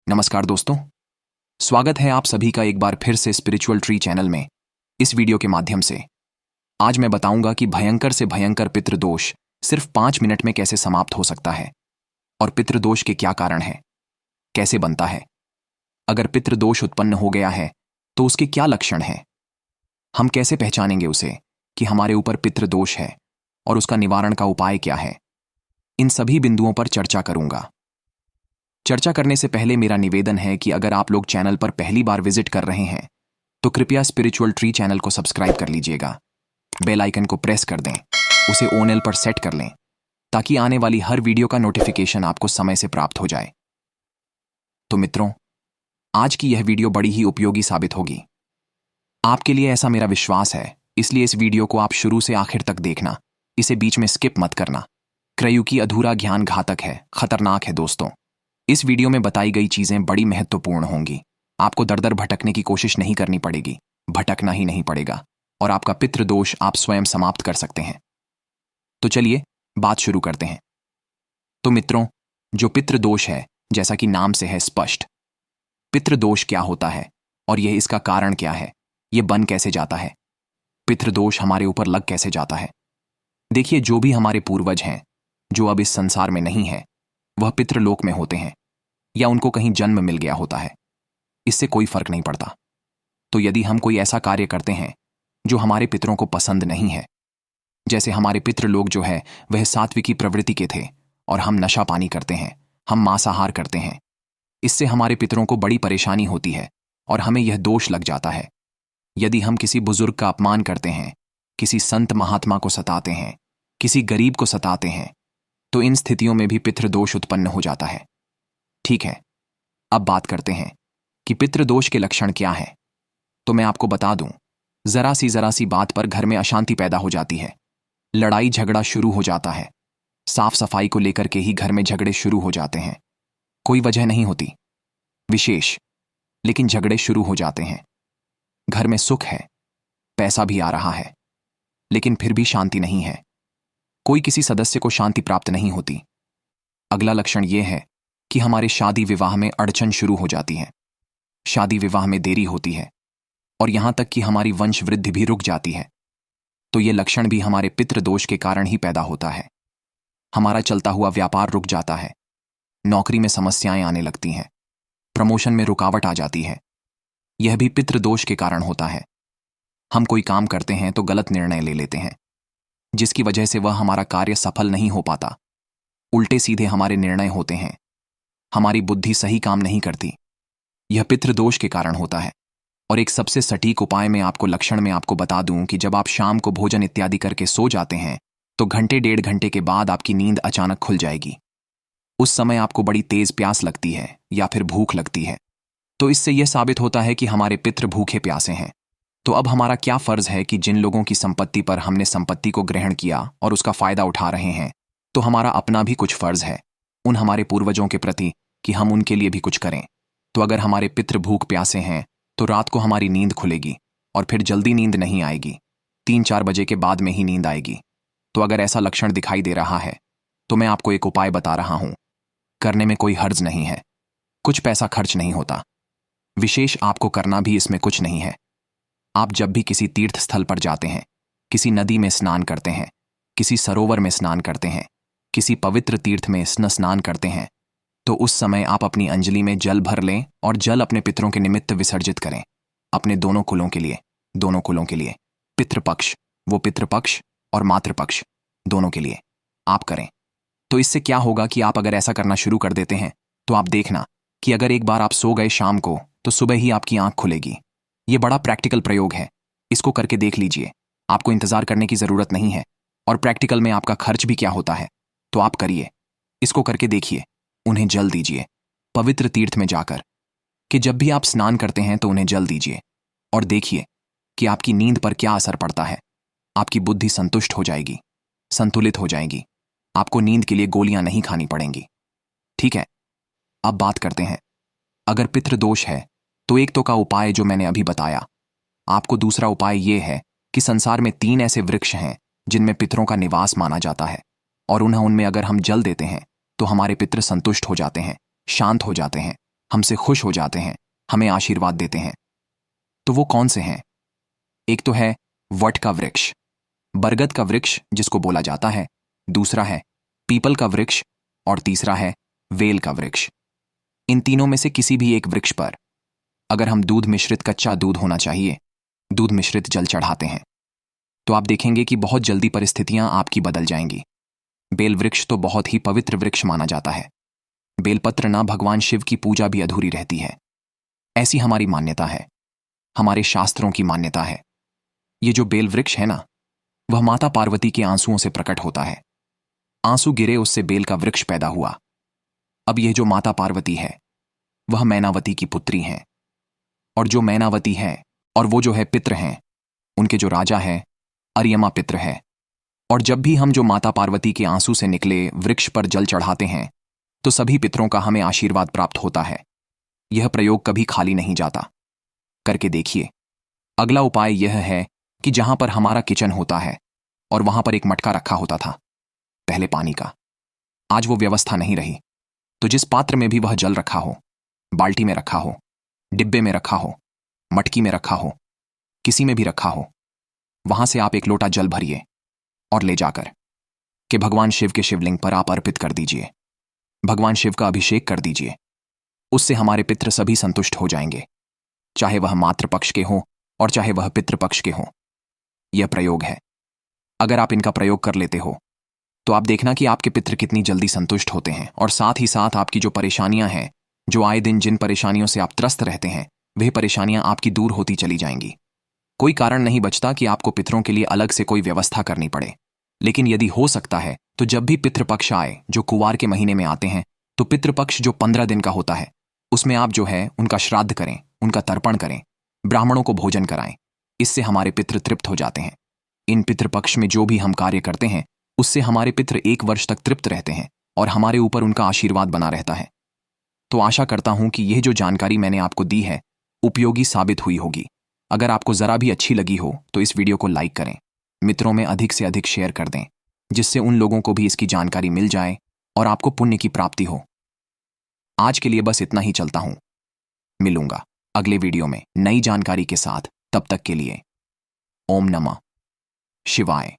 नमस्कार दोस्तों, स्वागत है आप सभी का एक बार फिर से स्पिरिचुअल ट्री चैनल में। इस वीडियो के माध्यम से आज मैं बताऊंगा कि भयंकर से भयंकर पितृदोष सिर्फ 5 मिनट में कैसे समाप्त हो सकता है और पितृदोष के क्या कारण है, कैसे बनता है, अगर पितृदोष उत्पन्न हो गया है तो उसके क्या लक्षण हैं, हम कैसे पहचानेंगे उसे कि हमारे ऊपर पितृदोष है और उसका निवारण का उपाय क्या है। इन सभी बिंदुओं पर चर्चा करूंगा। चर्चा करने से पहले मेरा निवेदन है कि अगर आप लोग चैनल पर पहली बार विजिट कर रहे हैं तो कृपया स्पिरिचुअल ट्री चैनल को सब्सक्राइब कर लीजिएगा, बेल आइकन को प्रेस कर दें, उसे ऑन एल पर सेट कर लें ताकि आने वाली हर वीडियो का नोटिफिकेशन आपको समय से प्राप्त हो जाए। तो मित्रों, आज की यह वीडियो बड़ी ही उपयोगी साबित होगी आपके लिए, ऐसा मेरा विश्वास है। इसलिए इस वीडियो को आप शुरू से आखिर तक देखना, इसे बीच में स्किप मत करना। क्रयुकी अधूरा ज्ञान घातक है, खतरनाक है दोस्तों। इस वीडियो में बताई गई चीजें बड़ी महत्वपूर्ण होंगी। आपको दर दर भटकने की कोशिश नहीं करनी पड़ेगी, भटकना ही नहीं पड़ेगा और आपका पितृदोष आप स्वयं समाप्त कर सकते हैं। तो चलिए बात शुरू करते हैं। तो मित्रों, जो पितृदोष है, जैसा कि नाम से है स्पष्ट, पितृदोष क्या होता है और यह इसका कारण क्या है, यह बन कैसे जाता है, पितृदोष हमारे ऊपर लग कैसे जाता है। देखिए, जो भी हमारे पूर्वज हैं जो अब इस संसार में नहीं है, वह पितृलोक में होते हैं या उनको कहीं जन्म मिल गया होता है, इससे कोई फर्क नहीं पड़ता। तो यदि हम कोई ऐसा कार्य करते हैं जो हमारे पितरों को पसंद नहीं है, जैसे हमारे पितृलोक जो है वह सात्विकी प्रवृत्ति के थे और हम नशा पानी करते हैं, हम मांसाहार करते हैं, इससे हमारे पितरों को बड़ी परेशानी होती है और हमें यह दोष लग जाता है। यदि हम किसी बुजुर्ग का अपमान करते हैं, किसी संत महात्मा को सताते हैं, किसी गरीब को सताते हैं, तो इन स्थितियों में भी पितृदोष उत्पन्न हो जाता है। ठीक है, अब बात करते हैं कि पितृदोष के लक्षण क्या हैं। तो मैं आपको बता दूं, जरा सी बात पर घर में अशांति पैदा हो जाती है, लड़ाई झगड़ा शुरू हो जाता है, साफ सफाई को लेकर के ही घर में झगड़े शुरू हो जाते हैं। कोई वजह नहीं होती विशेष, लेकिन झगड़े शुरू हो जाते हैं। घर में सुख है, पैसा भी आ रहा है, लेकिन फिर भी शांति नहीं है। कोई किसी सदस्य को शांति प्राप्त नहीं होती। अगला लक्षण यह है कि हमारे शादी विवाह में अड़चन शुरू हो जाती है, शादी विवाह में देरी होती है और यहां तक कि हमारी वंश वृद्धि भी रुक जाती है। तो यह लक्षण भी हमारे पितृदोष के कारण ही पैदा होता है। हमारा चलता हुआ व्यापार रुक जाता है, नौकरी में समस्याएं आने लगती हैं, प्रमोशन में रुकावट आ जाती है, यह भी पितृदोष के कारण होता है। हम कोई काम करते हैं तो गलत निर्णय ले लेते हैं, जिसकी वजह से वह हमारा कार्य सफल नहीं हो पाता। उल्टे सीधे हमारे निर्णय होते हैं, हमारी बुद्धि सही काम नहीं करती, यह पितृदोष के कारण होता है। और एक सबसे सटीक उपाय में आपको लक्षण में आपको बता दूं कि जब आप शाम को भोजन इत्यादि करके सो जाते हैं तो घंटे 1.5 घंटे के बाद आपकी नींद अचानक खुल जाएगी। उस समय आपको बड़ी तेज प्यास लगती है या फिर भूख लगती है। तो इससे यह साबित होता है कि हमारे पितृ भूखे प्यासे हैं। तो अब हमारा क्या फर्ज है कि जिन लोगों की संपत्ति पर हमने संपत्ति को ग्रहण किया और उसका फायदा उठा रहे हैं, तो हमारा अपना भी कुछ फर्ज है उन हमारे पूर्वजों के प्रति कि हम उनके लिए भी कुछ करें। तो अगर हमारे पितृ भूख प्यासे हैं तो रात को हमारी नींद खुलेगी और फिर जल्दी नींद नहीं आएगी, 3-4 बजे के बाद में ही नींद आएगी। तो अगर ऐसा लक्षण दिखाई दे रहा है तो मैं आपको एक उपाय बता रहा हूं। करने में कोई हर्ज नहीं है, कुछ पैसा खर्च नहीं होता, विशेष आपको करना भी इसमें कुछ नहीं है। आप जब भी किसी तीर्थ स्थल पर जाते हैं, किसी नदी में स्नान करते हैं, किसी सरोवर में स्नान करते हैं, किसी पवित्र तीर्थ में स्नान करते हैं, तो उस समय आप अपनी अंजलि में जल भर लें और जल अपने पितरों के निमित्त विसर्जित करें, अपने दोनों कुलों के लिए, दोनों कुलों के लिए, पितृपक्ष, वो पितृपक्ष और मातृपक्ष, दोनों के लिए आप करें। तो इससे क्या होगा कि आप अगर ऐसा करना शुरू कर देते हैं तो आप देखना कि अगर एक बार आप सो गए शाम को तो सुबह ही आपकी आंख खुलेगी। यह बड़ा प्रैक्टिकल प्रयोग है, इसको करके देख लीजिए। आपको इंतजार करने की जरूरत नहीं है और प्रैक्टिकल में आपका खर्च भी क्या होता है, तो आप करिए, इसको करके देखिए। उन्हें जल दीजिए पवित्र तीर्थ में जाकर, कि जब भी आप स्नान करते हैं तो उन्हें जल दीजिए और देखिए कि आपकी नींद पर क्या असर पड़ता है। आपकी बुद्धि संतुष्ट हो जाएगी, संतुलित हो जाएगी, आपको नींद के लिए गोलियां नहीं खानी पड़ेंगी। ठीक है, अब बात करते हैं, अगर पितृदोष है तो एक तो का उपाय जो मैंने अभी बताया। आपको दूसरा उपाय यह है कि संसार में 3 ऐसे वृक्ष हैं जिनमें पितरों का निवास माना जाता है और उनमें अगर हम जल देते हैं तो हमारे पितृ संतुष्ट हो जाते हैं, शांत हो जाते हैं हमसे खुश हो जाते हैं, हमें आशीर्वाद देते हैं। तो वो कौन से हैं? एक तो है वट का वृक्ष, बरगद का वृक्ष जिसको बोला जाता है, दूसरा है पीपल का वृक्ष और तीसरा है वेल का वृक्ष। इन तीनों में से किसी भी एक वृक्ष पर अगर हम दूध मिश्रित कच्चा दूध होना चाहिए, दूध मिश्रित जल चढ़ाते हैं, तो आप देखेंगे कि बहुत जल्दी परिस्थितियां आपकी बदल जाएंगी। बेल वृक्ष तो बहुत ही पवित्र वृक्ष माना जाता है। बेलपत्र ना भगवान शिव की पूजा भी अधूरी रहती है। ऐसी हमारी मान्यता है, हमारे शास्त्रों की मान्यता है। ये जो बेल वृक्ष है ना, वह माता पार्वती के आंसुओं से प्रकट होता है। आंसू गिरे, उससे बेल का वृक्ष पैदा हुआ। अब यह जो माता पार्वती है, वह मैनावती की पुत्री हैं। और जो मैनावती है और वो जो है पितृ हैं, उनके जो राजा है अर्यमा पितृ है। और जब भी हम जो माता पार्वती के आंसू से निकले वृक्ष पर जल चढ़ाते हैं, तो सभी पितरों का हमें आशीर्वाद प्राप्त होता है। यह प्रयोग कभी खाली नहीं जाता, करके देखिए। अगला उपाय यह है कि जहां पर हमारा किचन होता है और वहां पर एक मटका रखा होता था पहले पानी का, आज वो व्यवस्था नहीं रही, तो जिस पात्र में भी वह जल रखा हो, बाल्टी में रखा हो, डिब्बे में रखा हो, मटकी में रखा हो, किसी में भी रखा हो, वहां से आप एक लोटा जल भरिए और ले जाकर कि भगवान शिव के शिवलिंग पर आप अर्पित कर दीजिए। भगवान शिव का अभिषेक कर दीजिए। उससे हमारे पितृ सभी संतुष्ट हो जाएंगे, चाहे वह मातृपक्ष के हों और चाहे वह पितृपक्ष के हों। यह प्रयोग है, अगर आप इनका प्रयोग कर लेते हो तो आप देखना कि आपके पितृ कितनी जल्दी संतुष्ट होते हैं, और साथ ही साथ आपकी जो परेशानियां हैं, जो आए दिन जिन परेशानियों से आप त्रस्त रहते हैं, वह परेशानियां आपकी दूर होती चली जाएंगी। कोई कारण नहीं बचता कि आपको पितरों के लिए अलग से कोई व्यवस्था करनी पड़े। लेकिन यदि हो सकता है तो जब भी पितृपक्ष आए, जो कुवार के महीने में आते हैं, तो पितृपक्ष जो 15 दिन का होता है, उसमें आप जो है उनका श्राद्ध करें, उनका तर्पण करें, ब्राह्मणों को भोजन कराएं। इससे हमारे पितृ तृप्त हो जाते हैं। इन पितृपक्ष में जो भी हम कार्य करते हैं, उससे हमारे पितृ 1 वर्ष तक तृप्त रहते हैं और हमारे ऊपर उनका आशीर्वाद बना रहता है। तो आशा करता हूं कि यह जो जानकारी मैंने आपको दी है उपयोगी साबित हुई होगी। अगर आपको जरा भी अच्छी लगी हो तो इस वीडियो को लाइक करें, मित्रों में अधिक से अधिक शेयर कर दें, जिससे उन लोगों को भी इसकी जानकारी मिल जाए और आपको पुण्य की प्राप्ति हो। आज के लिए बस इतना ही, चलता हूं। मिलूंगा अगले वीडियो में नई जानकारी के साथ। तब तक के लिए ओम नमः शिवाय।